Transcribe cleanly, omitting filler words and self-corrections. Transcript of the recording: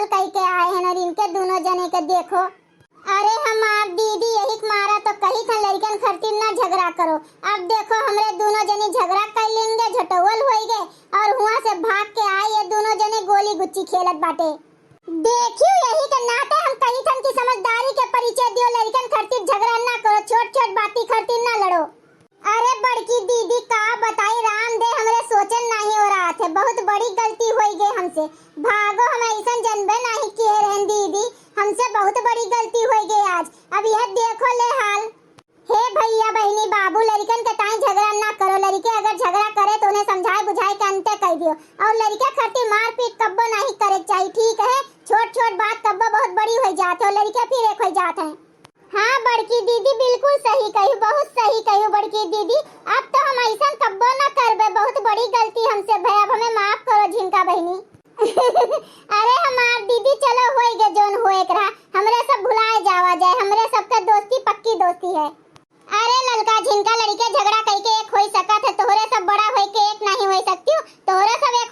छटवल कह के आए हैं और इनके दोनों जने के देखो। अरे हमार दीदी यही मारा तो कही था लड़कन खातिर ना झगड़ा करो। अब देखो हमरे दोनों जने झगड़ा कर लेंगे, झटवल हो गए और वहां से भाग के आए ये दोनों जने गोली गुच्ची खेलत बाटे। देखियो यही के नाते हम कही थन की समझदारी के परिचय दियो, लड़कन खातिर झगड़ा ना करो, छोट छोट बाती खातिर ना लड़ो। अरे बड़की दीदी का बताई राम दे हमरे सोचन नहीं हो रहा थे, बहुत बड़ी गलती हो गई हमसे। भागो हम ऐसा जनबे नहीं किए रहन दीदी, हमसे बहुत बड़ी गलती हो गई आज। अब यह देखो ले हाल। हे भैया बहनी बाबू लड़कन के टाइम झगड़ा ना करो, लड़के अगर झगड़ा करे तो उन्हें समझाए बुझाए के अंते कह दियो और लड़के खातिर मार पीट कब्बो नहीं करे चाहिए, ठीक है। छोट छोट बात कब्बो बहुत बड़ी हो जाते और लड़के फिर एक हो जाते हैं। हाँ बड़की दीदी बिल्कुल सही कही, बहुत सही कही बड़की दीदी। अब तो हम ऐसा कब्बो ना करबे, बहुत बड़ी गलती हमसे भई, अब हमें माफ करो झिनका बहनी। अरे हमार दीदी चलो होई गे जोन होए करा, हमरे सब भुलाए जावा जाए, हमरे सबके दोस्ती पक्की दोस्ती है। अरे ललका झिनका लड़के झगड़ा कई के एक होई सकत है, तोहरे सब बड़ा होई के एक नहीं होई सकती, तोहरे सब एक